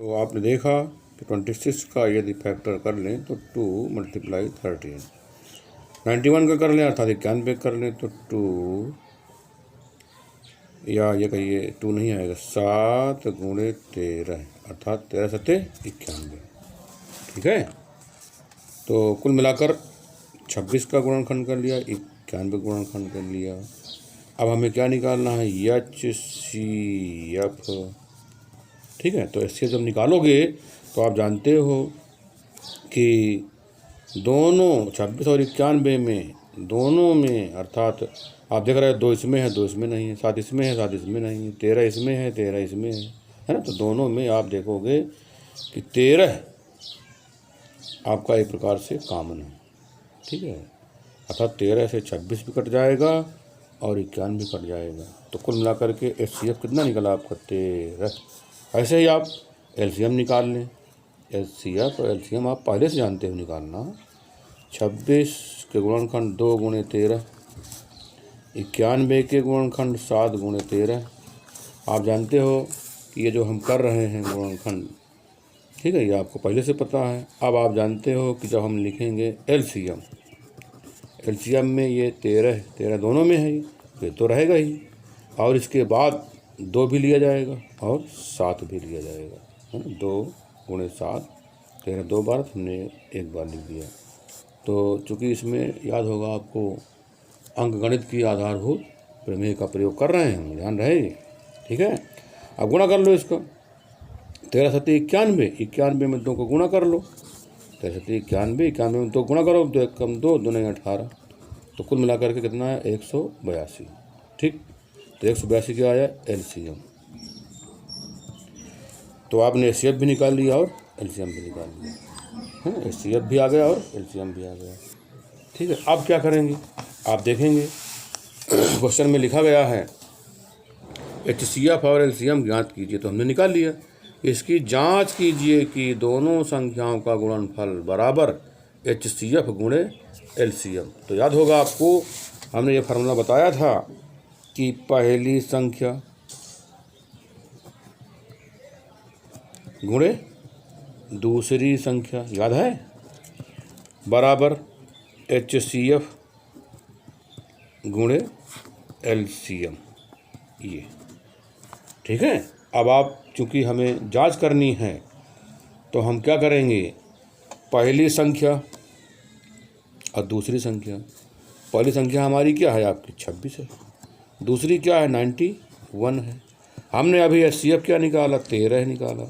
तो आपने देखा कि 26 का यदि फैक्टर कर लें तो 2 × 13, 91 का कर लें अर्थात 91 कर लें तो 2 या ये कहिए 2 नहीं आएगा, 7 × 13 अर्थात 13 सत्ते 91। ठीक है, तो कुल मिलाकर 26 का गुणनखंड कर लिया, 91 गुणनखंड कर लिया। अब हमें क्या निकालना है, HCF। ठीक है, तो इससे जब निकालोगे तो आप जानते हो कि दोनों 26 और 91 में, दोनों में अर्थात आप देख रहे हो 2 इसमें है 2 इसमें नहीं है, 7 इसमें है 7 इसमें नहीं है, 13 इसमें है 13 इसमें है ना। तो दोनों में आप देखोगे कि 13 आपका एक प्रकार से कॉमन है। ठीक है, अर्थात 13 से 26 भी कट जाएगा और 91 भी कट जाएगा। तो कुल मिलाकर के HCF कितना निकला आपका, 13। ऐसे ही आप LCM निकाल लें। HCF और LCM आप पहले से जानते हो निकालना। 26 के गुणनखंड 2 × 13, 91 के गुणनखंड 7 × 13। आप जानते हो कि ये जो हम कर रहे हैं गुणनखंड, ठीक है, ये आपको पहले से पता है। अब आप जानते हो कि जब हम लिखेंगे LCM में ये 13 दोनों में है, ये तो रहेगा ही, और इसके बाद 2 भी लिया जाएगा और 7 भी लिया जाएगा, है ना। 2 × 7, 13 2 बार, हमने 1 बार लिख दिया। तो चूँकि इसमें याद होगा आपको अंकगणित की आधारभूत प्रमेय का प्रयोग कर रहे हैं हम, ध्यान रहेगी। ठीक है, अब गुणा कर लो इसका, 13 सत्ते 91, 91 में 2 को गुणा कर लो, 13 सत्ते 91, 91 में 2 गुणा करो, 2 × 2 2 × 18। तो कुल मिलाकर के कितना है, 182। ठीक, तो 182 क्या आया, LCM। तो आपने HCF भी निकाल लिया और LCM भी निकाल लिया, है। HCF भी आ गया और LCM भी आ गया। ठीक है, अब क्या करेंगे आप देखेंगे, क्वेश्चन में लिखा गया है HCF और LCM ज्ञात कीजिए, तो हमने निकाल लिया। इसकी जांच कीजिए कि दोनों संख्याओं का गुणनफल बराबर HCF × LCM। तो याद होगा आपको, हमने ये फार्मूला बताया था कि पहली संख्या गुणे दूसरी संख्या, याद है, बराबर HCF × LCM, ये। ठीक है, अब आप चूँकि हमें जांच करनी है तो हम क्या करेंगे, पहली संख्या और दूसरी संख्या। पहली संख्या हमारी क्या है, आपकी 26 है, दूसरी क्या है, 91 है। हमने अभी HCF क्या निकाला, 13 निकाला,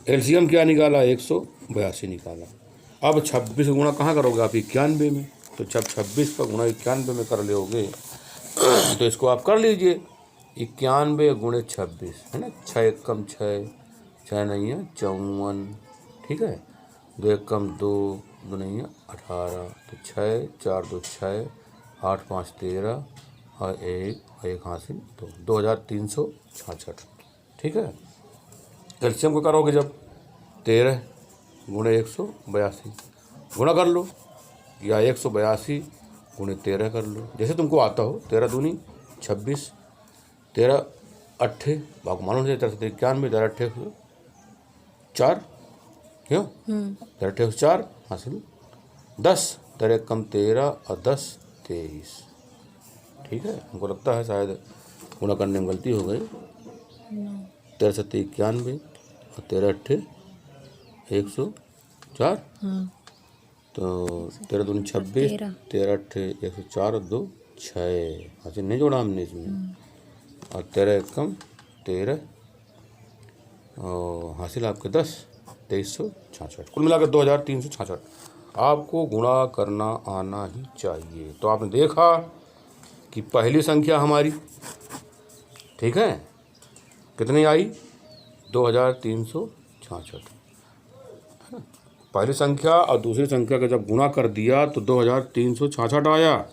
LCM क्या निकाला, 182 निकाला। अब 26 गुणा कहाँ करोगे आप, 91 में। तो जब 26 का गुणा 91 में कर लोगे तो इसको आप कर लीजिए, 91 × 26, है ना। 6 एकम 6, 6 नहीं है 54। ठीक है, 2 एकम 2, 2 नहीं है 18। तो 6 4 2 6, 8 5 13 और 1 हासिल, तो 2366। ठीक है, LCM को करोगे जब 13 × 182 गुणा कर लो, या 182 × 13 कर लो, जैसे तुमको आता हो। 13 दूनी 26, 13 8 आपको मालूम है, 13 सत्ते 91, 13 8 4, क्यों 13 8 4 हासिल 10, 13 एकम 13 और 10 23। ठीक है, हमको लगता है शायद गुणा करने में गलती हो गई। 13 सत्ते 91 और 13 8 104। तो 13 दूनी 26, 13 8 104 और 2 6, अच्छा नहीं जोड़ा हमने इसमें, और 13 एकम 13 और हासिल आपके 10, 2366। कुल मिलाकर 2366 आपको गुणा करना आना ही चाहिए। तो आपने देखा कि पहली संख्या हमारी, ठीक है, कितनी आई, 2366। पहली संख्या और दूसरी संख्या का जब गुणा कर दिया तो 2366 आया।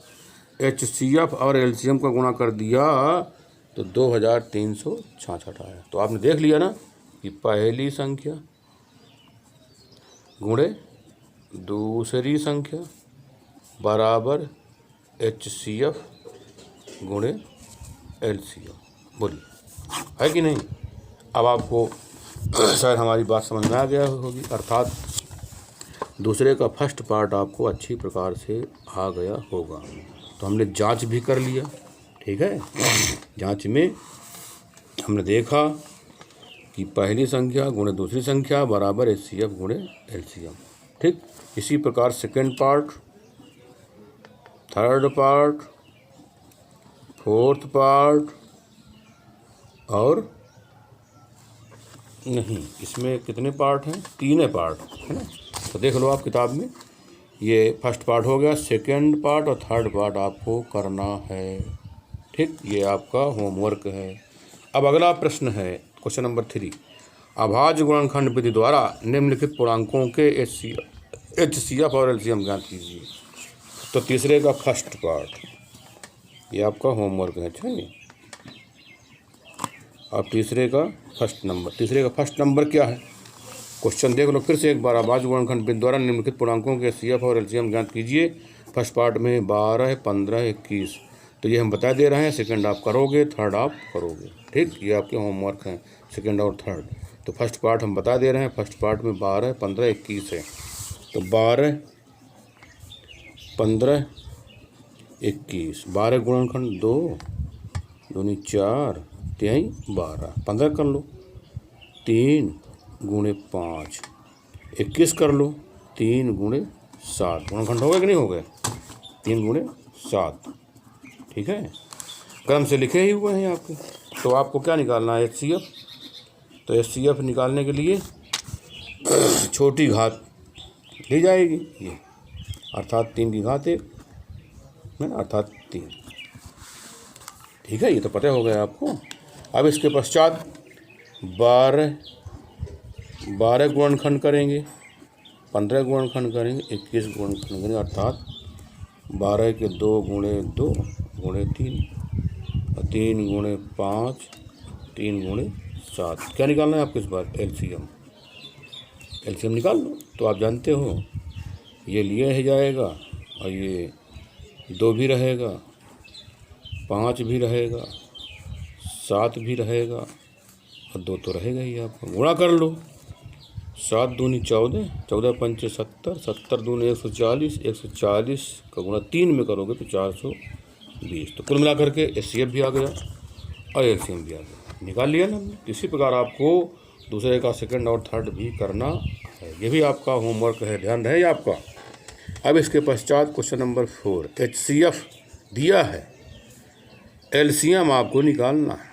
HCF और LCM का गुणा कर दिया तो 2366 आया। तो आपने देख लिया ना कि पहली संख्या गुणे दूसरी संख्या बराबर HCF गुणे LCM। बोलिए, है कि नहीं। अब आपको शायद हमारी बात समझ में आ गया होगी, अर्थात दूसरे का फर्स्ट पार्ट आपको अच्छी प्रकार से आ गया होगा। तो हमने जांच भी कर लिया, ठीक है। जांच में हमने देखा कि पहली संख्या गुणे दूसरी संख्या बराबर HCF गुणे LCM, ठीक। इसी प्रकार second part, third part, fourth part और नहीं, इसमें कितने पार्ट हैं? 3 पार्ट है ना। तो देख लो आप किताब में, ये फर्स्ट पार्ट हो गया, सेकंड पार्ट और थर्ड पार्ट आपको करना है, ठीक। ये आपका होमवर्क है। अब अगला प्रश्न है क्वेश्चन नंबर 3, अभाज्य गुणनखंड विधि द्वारा निम्नलिखित पूर्णांकों के HCF और LCM ज्ञात कीजिए। तो तीसरे का फर्स्ट पार्ट, ये आपका होमवर्क है, अच्छा। अब तीसरे का फर्स्ट नंबर क्या है? क्वेश्चन देख लो फिर से एक बार। अभाज्य गुणनखंड विधि द्वारा निम्नलिखित पूर्णांकों के HCF और LCM ज्ञात कीजिए। फर्स्ट पार्ट में 12, 15, 21, तो ये हम बता दे रहे हैं। सेकंड आप करोगे, थर्ड आप करोगे, ठीक। ये आपके होमवर्क हैं, सेकंड और थर्ड। तो फर्स्ट पार्ट हम बता दे रहे हैं, फर्स्ट पार्ट में 12, 15, 21 है। तो 12, 15, 21, 12 गुणनखंड 2 दूनी 4 तिहाई 12, 15 कर लो, 3 गुणे 5, 21 कर लो, 3 गुणे 7, गुणनखंड हो गए कि नहीं हो गए? 3 गुणे 7, ठीक है। क्रम से लिखे ही हुए हैं आपके। तो आपको क्या निकालना है? HCF। तो HCF निकालने के लिए छोटी घात ली जाएगी, ये अर्थात 3 की घात 1 है, अर्थात 3, ठीक है। ये तो पता हो गया आपको। अब इसके पश्चात 12 गुणनखंड करेंगे, 15 गुणनखंड करेंगे, 21 गुणनखंड करेंगे, अर्थात 12 के 2 गुणे 2 गुणे 3 और 3 गुणे 5, 3 गुणे 7। क्या निकालना है आपको इस बार? LCM निकाल लो। तो आप जानते हो ये लिए ही जाएगा और ये 2 भी रहेगा, 5 भी रहेगा, 7 भी रहेगा और 2 तो रहेगा ही। आपको गुणा कर लो, 7 दूनी 14, 14 पंचे 70, 70 दूनी 140, 140 का गुणा 3 में करोगे तो 420। तो कुल मिला करके HCF भी आ गया और LCM भी आ गया, निकाल लिया ना हमने। इसी प्रकार आपको दूसरे का सेकंड और थर्ड भी करना है, ये भी आपका होमवर्क है, ध्यान रहे आपका। अब इसके पश्चात क्वेश्चन नंबर 4, HCF दिया है, LCM आपको निकालना है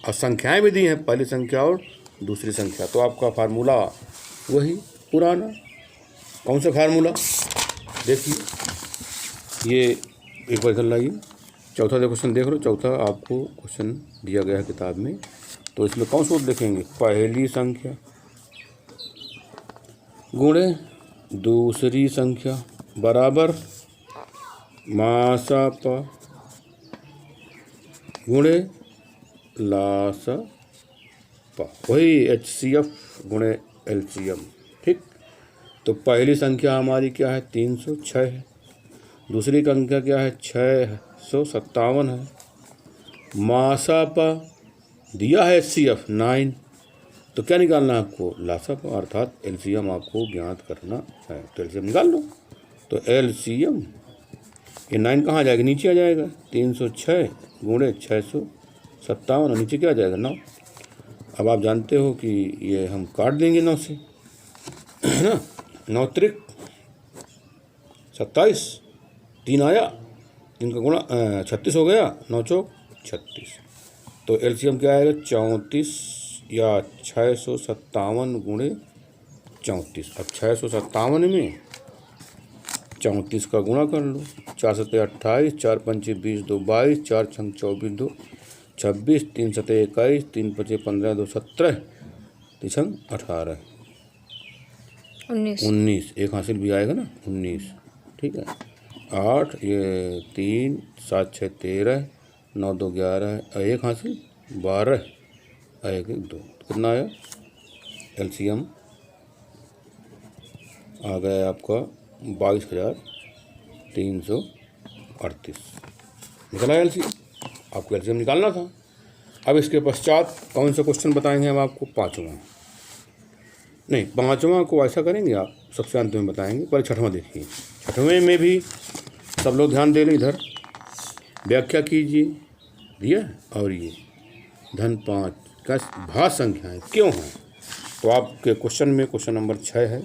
और संख्याएं भी दी हैं, पहली संख्या और दूसरी संख्या। तो आपका फार्मूला वही पुराना। कौन सा फार्मूला? देखिए, ये एक बार इधर लाइए, चौथा क्वेश्चन देख लो। चौथा आपको क्वेश्चन दिया गया है किताब में, तो इसमें कौन सा देखेंगे? पहली संख्या गुणे दूसरी संख्या बराबर मासापा गुणे लासापा, वही HCF गुणे LCM, ठीक। तो पहली संख्या हमारी क्या है? 306 है। दूसरी संख्या क्या है? 657 है। मासापा दिया है HCF 9, तो क्या निकालना है आपको? लासापा, अर्थात LCM आपको ज्ञात करना है। तो LCM निकाल लो। तो LCM, ये 9 कहाँ आ जाएगा? नीचे आ जाएगा। 306 गुणे 657 और नीचे क्या आ जाएगा? 9। अब आप जानते हो कि ये हम काट देंगे 9 से, है ना। 9 त्रिक 27, 3 आया, 3 का गुणा 36 हो गया, 9 चौक 36। तो LCM क्या आएगा? 34 या 657 गुणे 34। अब 657 में 34 का गुणा कर लो, 4 सत्ते 28, 4 पंचे 20, 2 22, 4 छंग 24, 2 26, 3 सत्ते 21, 3 पचे 15, 2 17, 3 छंग 18, 19, एक हासिल भी आएगा ना, 19, ठीक है। 8, ये 3, 7 6 13, 9 2 11, एक हासिल 12, 1 1 2, कितना आया? LCM आ गया आपका 22,338। निकला LCM, आपको LCM निकालना था। अब इसके पश्चात कौन सा क्वेश्चन बताएंगे हम आपको? 5वां। नहीं, 5वां को ऐसा करेंगे आप, सबसे अंत में बताएंगे। पर 6वां देखिए, 6वें में भी सब लोग ध्यान दे लें। इधर व्याख्या कीजिए दिया है, और ये धन 5 का भाज्य संख्याएँ क्यों हैं। तो आपके क्वेश्चन में क्वेश्चन नंबर 6 है,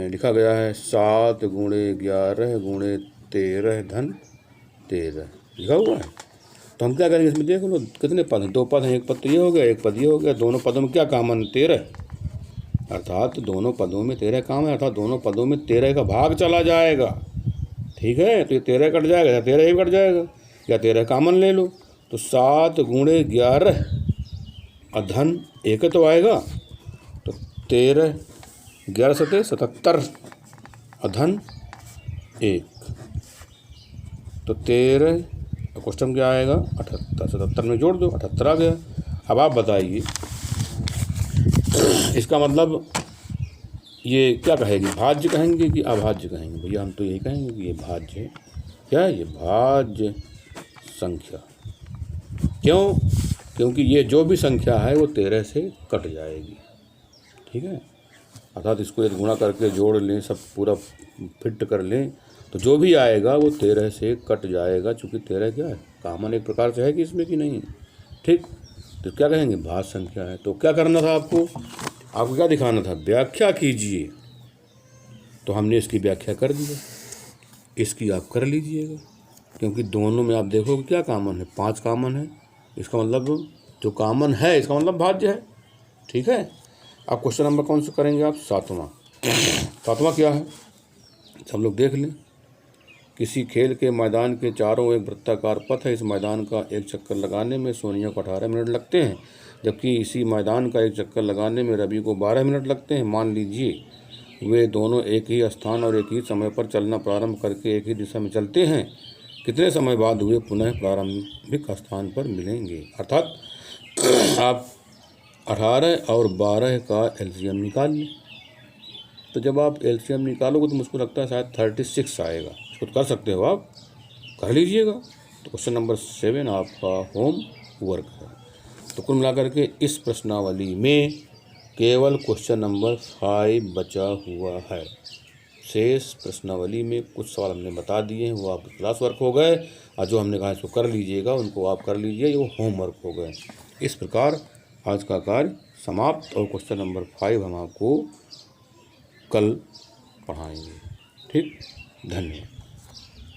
लिखा गया है 7 गुणे 11 गुणे 13 धन 13 लिखा हुआ है। तो हम क्या करेंगे, इसमें देख लो कितने पद हैं, 2 पद हैं, एक पद तो ये हो गया, एक पद ये हो गया। दोनों पदों में क्या कॉमन, 13, अर्थात दोनों पदों में 13 काम है, अर्थात दोनों पदों में 13 का भाग चला जाएगा। ठीक है, तो ये 13 कट जाएगा या 13 ही कट जाएगा, या 13 कॉमन ले लो। तो 7 गुणे 11 धन 1 तो आएगा, तो 13 11 सते 77 धन 1, तो 13 क्वेश्चन क्या आएगा 78, 77 में जोड़ दो 78 आ गया। अब आप बताइए इसका मतलब ये क्या कहेगी, भाज्य कहेंगे कि अभाज्य कहेंगे। भैया हम तो यही कहेंगे कि ये भाज्य है। क्या है ये, भाज्य संख्या। क्यों, क्योंकि ये जो भी संख्या है वो 13 से कट जाएगी। ठीक है, अर्थात इसको एक गुणा करके जोड़ लें, सब पूरा फिट कर लें, तो जो भी आएगा वो 13 से कट जाएगा। चूँकि 13 क्या है, कॉमन एक प्रकार से है कि इसमें कि नहीं। ठीक, तो क्या कहेंगे, भाज्य संख्या है। तो क्या करना था आपको क्या दिखाना था, व्याख्या कीजिए। तो हमने इसकी व्याख्या कर दी है, इसकी आप कर लीजिएगा। क्योंकि दोनों में आप देखोगे क्या कॉमन है, 5 कॉमन है। इसका मतलब जो कॉमन है इसका मतलब भाज्य है। ठीक है, अब क्वेश्चन नंबर कौन सा करेंगे आप, 7वां क्या है, सब लोग देख लें। किसी खेल के मैदान के चारों एक वृत्ताकार पथ है। इस मैदान का एक चक्कर लगाने में सोनिया को 18 मिनट लगते हैं, जबकि इसी मैदान का एक चक्कर लगाने में रवि को 12 मिनट लगते हैं। मान लीजिए वे दोनों एक ही स्थान और एक ही समय पर चलना प्रारंभ करके एक ही दिशा में चलते हैं। कितने समय बाद वे पुनः प्रारंभिक स्थान पर मिलेंगे। अर्थात आप 18 और 12 का एलसीएम निकाल लें। तो जब आप एलसीएम निकालोगे तो मुझको लगता है शायद 36 आएगा। इसको कर सकते हो, आप कर लीजिएगा। तो क्वेश्चन नंबर 7 आपका होम वर्क है। तो कुल मिलाकर के इस प्रश्नावली में केवल क्वेश्चन नंबर 5 बचा हुआ है। शेष प्रश्नावली में कुछ सवाल हमने बता दिए हैं, वो आपके क्लास वर्क हो गए, और जो हमने कहा इसको कर लीजिएगा उनको आप कर लीजिए, वो होमवर्क हो गए। इस प्रकार आज का कार्य समाप्त, और क्वेश्चन नंबर 5 हम आपको कल पढ़ाएंगे। ठीक, धन्यवाद।